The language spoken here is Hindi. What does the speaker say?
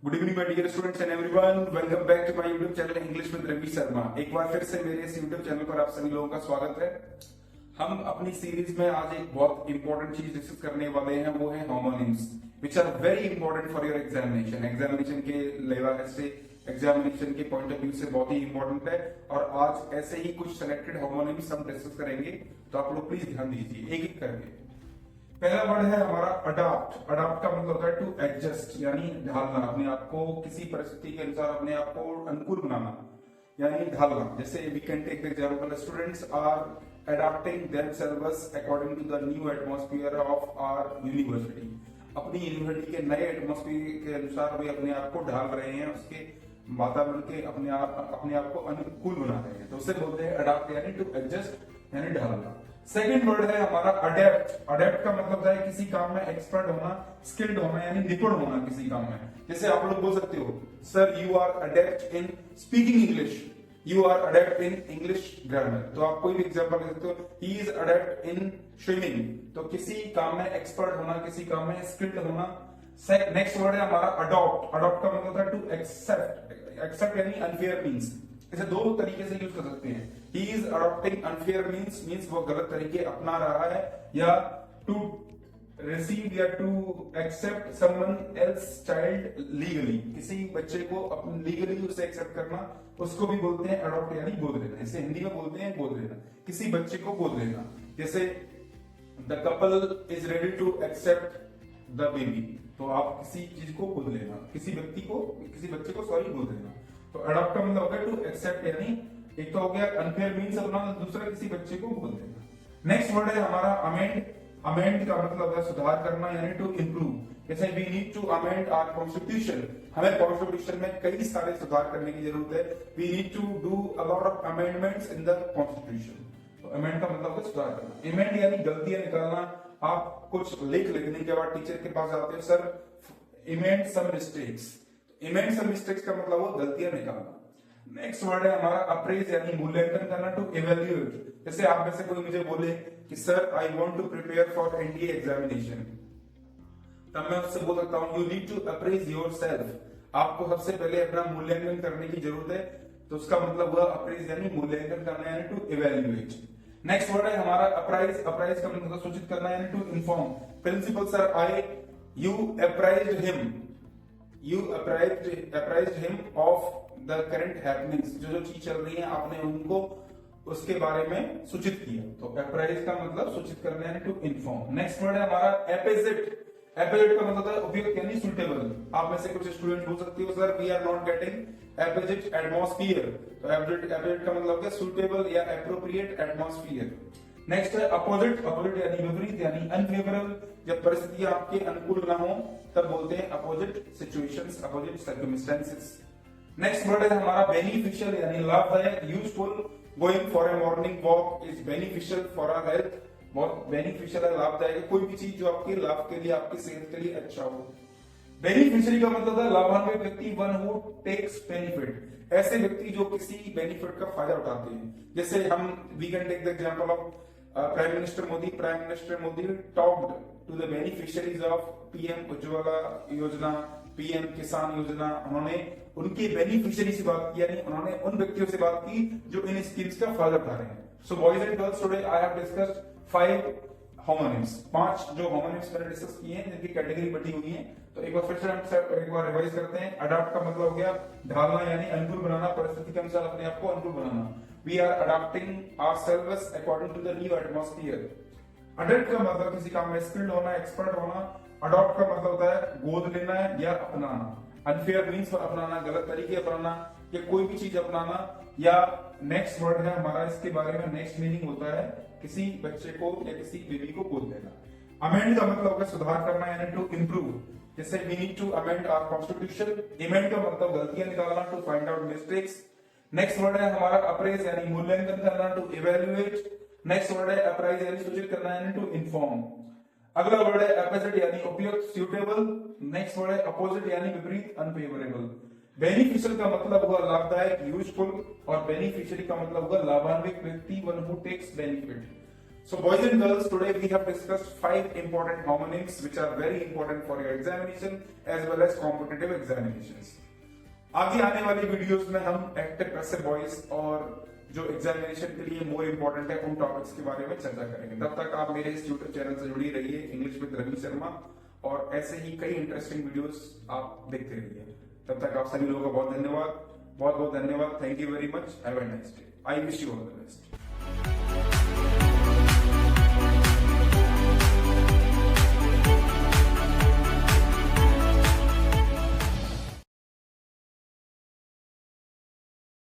Good evening my dear students and everyone, welcome back to my YouTube channel English with Ravi Sharma. एक बार फिर से मेरे इस यूट्यूब चैनल पर आप सभी लोगों का स्वागत है। हम अपनी सीरीज में आज एक बहुत इंपॉर्टेंट चीज डिस्कस करने वाले हैं, वो है homonyms which are very important for your examination के लेवल से, एग्जामिनेशन के पॉइंट ऑफ व्यू से बहुत ही इंपॉर्टेंट है। और आज ऐसे ही कुछ सिलेक्टेड होमोनिम्स हम डिस्कस करेंगे, तो आप लोग प्लीज ध्यान दीजिए एक एक करके। पहला वर्ड है हमारा अडॉप्ट। अडॉप्ट का मतलब होता है टू एडजस्ट, यानी ढालना, अपने आप को किसी परिस्थिति के अनुसार अपने आप को अनुकूल बनाना, यानी ढालना। जैसे we can take the example, students are adopting themselves according to the new atmosphere of our university. अपनी यूनिवर्सिटी के नए एटमॉस्फेयर के अनुसार वे अपने आप को ढाल रहे हैं, उसके वातावरण के अपने आप को अनुकूल बना रहे हैं, तो उसे बोलते हैं अडॉप्ट, यानी टू एडजस्ट यानी ढालना। सेकेंड वर्ड है हमारा अडेप्ट। अडेप्ट का मतलब है किसी काम में एक्सपर्ट होना, स्किल्ड होना, यानी निपुण होना किसी काम में। जैसे आप लोग बोल सकते हो, sir you are adept in speaking English, you are adept in English grammar. तो आप कोई भी एग्जांपल दे सकते हो, he is adept in swimming. तो किसी काम में एक्सपर्ट होना, किसी काम में स्किल्ड होना। नेक्स्ट वर्ड है हमारा अडॉप्ट। अडॉप्ट का मतलब है टू एक्सेप्ट। एक्सेप्ट यानी अनफेयर मीन्स। इसे दो तरीके से यूज कर सकते हैं। He is adopting unfair means वो गलत तरीके अपना रहा है, या टू रिसीव या to accept someone else child legally. किसी बच्चे को लीगली उसे एक्सेप्ट करना, उसको भी बोलते हैं अडॉप्ट, यानी गोद लेना। इसे हिंदी में बोलते हैं गोद लेना, किसी बच्चे को गोद लेना। जैसे the couple is ready to accept the baby, तो आप किसी चीज को गोद लेना, किसी बच्चे को गोद लेना। तो अडॉप्ट का मतलब हो गया टू एक्सेप्ट, यानी एक तो हो गया अनफेयर मीन्स अपना, दूसरा किसी बच्चे को बोल देना। नेक्स्ट वर्ड है हमारा अमेंड। अमेंड का मतलब है सुधार करना, यानी टू इंप्रूव। जैसे we need to amend our constitution, हमें कॉन्स्टिट्यूशन में कई सारे सुधार करने की जरूरत है। We need to do a lot of amendments in the constitution. तो अमेंड का मतलब है सुधार करना। अमेंड यानी गलतियां निकालना। आप कुछ लिखने के बाद टीचर के पास जाते हो, sir amend some mistakes. Amend some mistakes का मतलब वो गलतियां निकालना। नेक्स्ट वर्ड है हमारा अप्रेज, यानी मूल्यांकन करना, टू इवेल्युएट। जैसे आप में से कोई मुझे बोले कि sir I want to prepare for NDA examination, तब मैं उससे बोल सकता हूं you need to appraise yourself. आपको सबसे पहले अपना मूल्यांकन करने की जरूरत है, तो उसका मतलब हुआ अप्रेज, यानी मूल्यांकन करना, यानी टू इवेल्युएट। नेक्स्ट वर्ड है हमारा अप्राइज। अप्राइज का मतलब सूचित करना, यानी to inform. Principal sir you apprised him, you apprised him of the current happenings. जो चीज चल रही है आपने उनको उसके बारे में सूचित किया। तो अप्राइज का मतलब सूचित करना, यानी टू इन्फॉर्म। नेक्स्ट वर्ड है हमारा एपोजिट। एपोजिट का मतलब है उपयुक्त, यानी सुटेबल। आप में से कुछ स्टूडेंट बोल सकते हो, sir we are not getting apposite atmosphere. तो एपोजिट का मतलब है सुटेबल या एप्रोप्रिएट एटमॉस्फियर। नेक्स्ट है अपोजिट। अपोजिट यानी विपरीत, यानी अनफेवरेबल। जब परिस्थितियां आपके अनुकूल ना हो तब बोलते हैं opposite situations, opposite circumstances. Next word है हमारा बेनिफिशियल, यानी लाभदायक, useful. Going for a morning walk is beneficial for our health. बहुत बेनिफिशियल है, लाभदायक। कोई भी चीज जो आपके लाभ के लिए, आपकी सेहत के लिए अच्छा हो। बेनिफिशियरी का मतलब है लाभान्वित व्यक्ति, वन हु टेक्स बेनिफिट। ऐसे व्यक्ति जो किसी बेनिफिट का फायदा उठाते हैं। जैसे we can take the example of prime minister Modi. Prime minister Modi talked to the beneficiaries of PM Ujjwala Yojana, PM किसान योजना। उन्होंने उनके बेनिफिशियरी से बात की, यानी उन्होंने उन व्यक्तियों से बात की जो इन स्कीम्स का फायदा उठा रहे हैं। So boys and girls, today I have discussed 5 homonyms. 5 जो होमोनिम्स मैंने डिस्कस किए हैं, जिनकी कैटेगरी बटी हुई है। तो एक बार फिर से हम एक बार रिवाइज करते हैं। अडॉप्ट का मतलब हो गया ढालना, यानी अनुकूल बनाना, परिस्थिति के अनुसार अपने आप को अनुकूल बनाना। We are adopting ourselves according to the new atmosphere. Adult का मतलब किसी काम में स्किल्ड होना, एक्सपर्ट होना। अडॉप्ट का मतलब होता है गोद लेना या अपनाना। अनफेयर मीन्स अपनाना, गलत तरीके अपनाना, या कोई भी चीज अपनाना। या नेक्स्ट वर्ड है हमारा, इसके बारे में नेक्स्ट मीनिंग होता है किसी बच्चे को या किसी बेबी को गोद लेना। अमेंड का मतलब होगा सुधार करना, यानी टू इंप्रूव। जैसे we need to amend our constitution. Amend का मतलब गलतियां निकालना, to find out mistakes. Next word है हमारा अप्रेज, यानी मूल्यांकन करना, टू इवेल्युएट। नेक्स्ट वर्ड है अप्राइज, यानी सूचित करना, यानी टू इन्फॉर्म। अगला वर्ड है अपोजिट, यानी उपयुक्त, सुटेबल। नेक्स्ट वर्ड है अपोजिट, यानी विपरीत, अनफेवरेबल। बेनिफिशियल का मतलब हुआ लाभदायक, यूजफुल। और बेनिफिशियरी का मतलब हुआ लाभान्वित व्यक्ति, one who takes benefit. So boys and girls, today we have discussed 5 important homonyms which are very important for your examination as well as competitive examinations. आगे आने वाली वीडियोस में हम एक्टिव पैसिव वॉइस और जो एग्जामिनेशन के लिए मोर इम्पोर्टेंट है उन टॉपिक्स के बारे में चर्चा करेंगे। तब तक आप मेरे इस यूट्यूब चैनल से जुड़ी रहिए, इंग्लिश विद रवि शर्मा, और ऐसे ही कई इंटरेस्टिंग वीडियोस आप देखते रहिए। तब तक आप सभी लोगों का बहुत बहुत धन्यवाद। Thank you very much. Have a nice day. I wish you all the best.